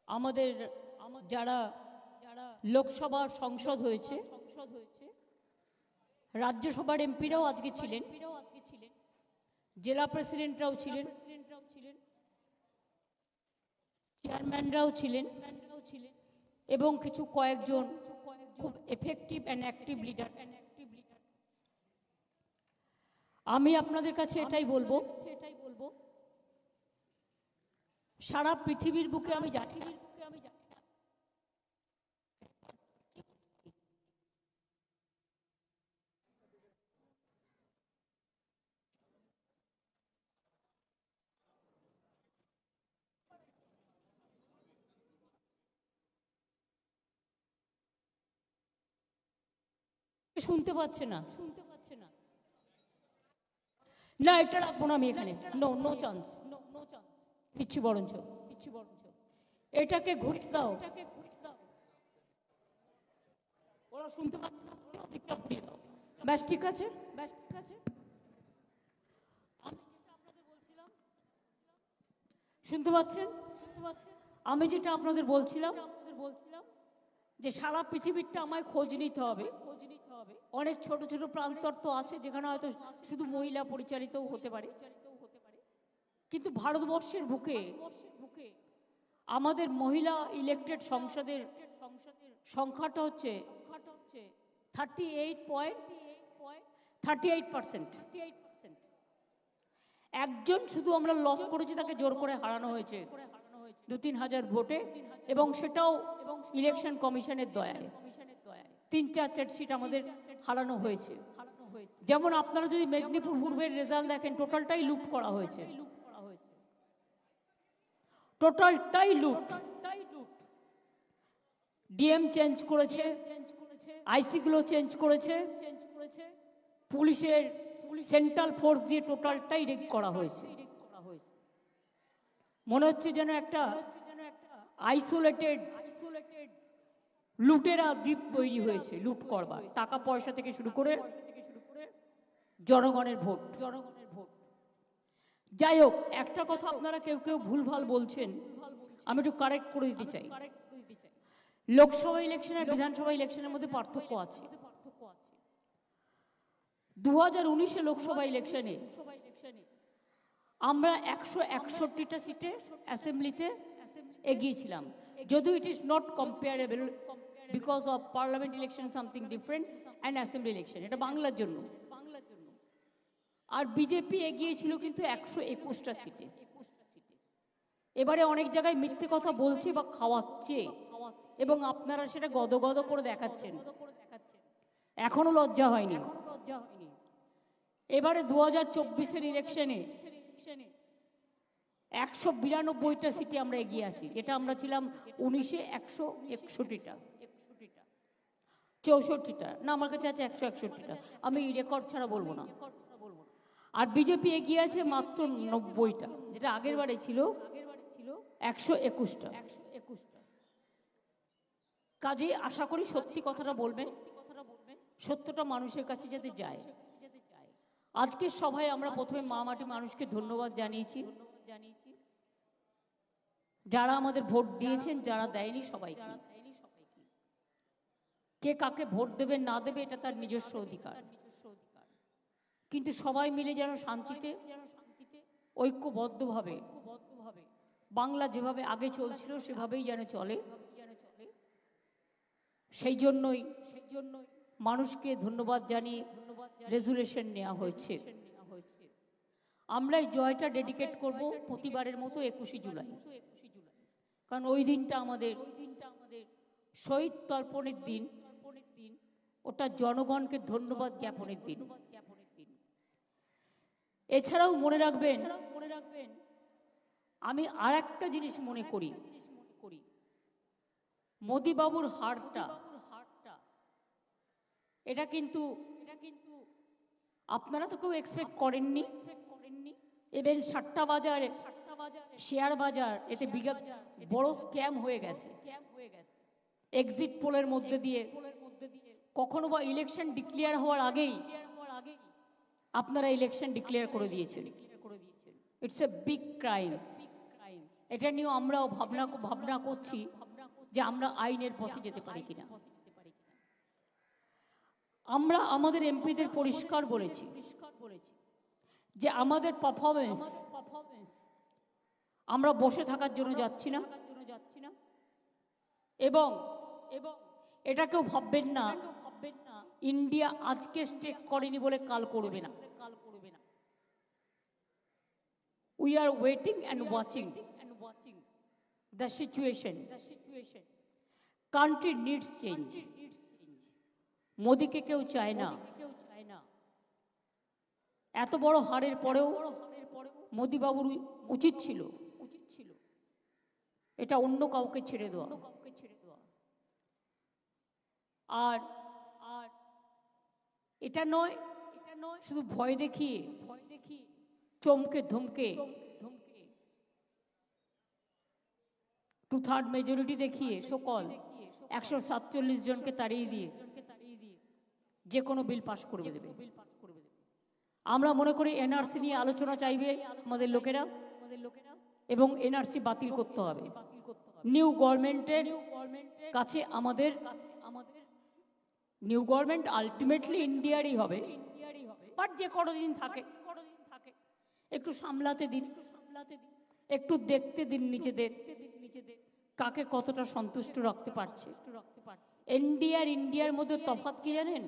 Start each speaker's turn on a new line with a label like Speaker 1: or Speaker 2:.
Speaker 1: আমাদের যারা লোকসভার সংসদ হয়েছে, রাজ্যসভার এমপিরাও আজকে ছিলেন, জেলা প্রেসিডেন্টরাও ছিলেন, চেয়ারম্যানরাও ছিলেন এবং কিছু কয়েকজন খুব এফেক্টিভ অ্যান্ড অ্যাক্টিভ লিডার। আমি আপনাদের কাছে এটাই বলবো, সারা পৃথিবীর বুকে আমি জানি না শুনতে পাচ্ছে না, না এটা রাখবো না আমি এখানে, নো নো চান্স, পিচ্ছি বরঞ্চ এটাকে ঘুরিয়ে দাও, ওরা শুনতে পাচ্ছে না, ব্যাস ঠিক আছে, শুনতে পাচ্ছেন? আমি যেটা আপনাদের বলছিলাম যে সারা পৃথিবীরটা আমায় খোঁজ নিতে হবে। অনেক ছোট ছোট প্রান্তর তো আছে যেখানে হয়তো শুধু মহিলা পরিচালিতও হতে পারে, কিন্তু ভারতবর্ষের বুকে আমাদের মহিলা ইলেক্টেড সংসদের সংখ্যাটা হচ্ছে 38%। একজন শুধু আমরা লস করেছি, তাকে জোর করে হারানো হয়েছে 2-3 হাজার ভোটে, এবং সেটাও ইলেকশন কমিশনের দয়ায়। 3-4 সিট আমাদের হারানো হয়েছে। যেমন আপনারা যদি মেদিনীপুর পূর্বের রেজাল্ট দেখেন, টোটালটাই লুট করা হয়েছে, টোটালটাই লুট। ডিএম চেঞ্জ করেছে, আইসিগুলো চেঞ্জ করেছে, পুলিশের সেন্ট্রাল ফোর্স দিয়ে টোটালটাই রেড করা হয়েছে। মনে হচ্ছে যেন একটা আইসোলেটেড লুটেরা দ্বীপ তৈরি হয়েছে লুট করবার, টাকা পয়সা থেকে শুরু করে জনগণের ভোট। যাই হোক, একটা কথা আপনারা কেউ কেউ ভুলভাল বলছেন, আমি একটু কারেক্ট করে দিতে চাই। লোকসভা ইলেকশন আর বিধানসভা ইলেকশনের মধ্যে পার্থক্য আছে। 2019 লোকসভা ইলেকশনে আমরা 161টা সিটে অ্যাসেম্বলিতে এগিয়েছিলাম, যদিও it is not comparable because of parliament election something different and assembly election, এটা বাংলার জন্য। আর বিজেপি এগিয়েছিল কিন্তু 121টা সিটে। এবারে অনেক জায়গায় মিথ্যে কথা বলছে বা খাওয়াচ্ছে, এবং আপনারা সেটা গদগদ করে দেখাচ্ছেন, এখনো লজ্জা হয়নি। এবারে 2024 ইলেকশনে 192টা সিটে আমরা এগিয়ে আসি, যেটা আমরা ছিলাম 19-এ 161টা, 64টা না, আমার কাছে আছে 161টা, আমি রেকর্ড ছাড়া বলবো না। আর বিজেপি এগিয়ে আছে মাত্র 90টা, যেটা আগের বারে ছিল 121টা। কাজেই আশা করি সত্যি কথাটা বলবেন, সত্যটা মানুষের কাছে যাতে যায়। আজকের সভায় আমরা প্রথমে মা মাটি মানুষকে ধন্যবাদ জানিয়েছি, যারা আমাদের ভোট দিয়েছেন, যারা দেয়নি সবাইকে। কে কাকে ভোট দেবে না দেবে এটা তার নিজস্ব অধিকার, কিন্তু সবাই মিলে যেন শান্তিতে ঐক্যবদ্ধভাবে বাংলা যেভাবে আগে চলছিল সেভাবেই যেন চলে, সেই জন্যই মানুষকে ধন্যবাদ জানিয়ে রেজুলেশন নেওয়া হয়েছে। আমরা এই জয়টা ডেডিকেট করব প্রতিবারের মতো 21শে জুলাই, কারণ ওই দিনটা আমাদের শহীদ তর্পণের দিন, ওটা জনগণকে ধন্যবাদ জ্ঞাপনের দিন। এছাড়াও মনে রাখবেন, আমি আর একটা জিনিস মনে করি, মোদিবাবুর হারটা, এটা কিন্তু আপনারা তো কেউ এক্সপেক্ট করেননি। ইভেন সাট্টা বাজার, শেয়ার বাজার, এতে বিগত বড় স্ক্যাম হয়ে গেছে। এক্সিট পোলের মধ্যে দিয়ে কখনো বা ইলেকশন ডিক্লেয়ার হওয়ার আগেই আপনারা ইলেকশন ডিক্লেয়ার করে দিয়েছেন। It's a big crime. এটা নিয়েও আমরাও ভাবনা করছি যে আমরা আইনের পথে যেতে পারি কিনা। আমরা আমাদের এমপিদের পরিষ্কার বলেছি যে আমাদের পারফরমেন্স আমরা বসে থাকার জন্য যাচ্ছি না, এবং এটা কেউ ভাববেন না ইন্ডিয়া আজকে স্টেক করেনি বলে কাল করবে না। We are waiting and watching the situation. Country needs change. মোদিকে কেউ চায় না। এত বড় হারের পরেও মোদি বাবুর উচিত ছিল এটা অন্য কাউকে ছেড়ে দেওয়া। আর এটা নয় শুধু ভয় দেখিয়ে চমকে ধমকে 2/3 মেজরিটি দেখিয়ে সকল 147 জনকে তাড়িয়ে দিয়ে যে কোনো বিল পাস করে দেবে। আমরা মনে করি এনআরসি নিয়ে আলোচনা চাইবে আমাদের লোকেরা, এবং এনআরসি বাতিল করতে হবে। নিউ গভর্নমেন্টের কাছে আমাদের নিউ গভর্নমেন্ট আলটিমেটলি ইন্ডিয়ারই হবে, বাট যে কতদিন থাকে একটু সামলাতে দিন, একটু দেখতে দিন নিজেদের কাকে কতটা সন্তুষ্ট রাখতে পারছে। ইন্ডিয়ার মধ্যে তফাৎ কি জানেন?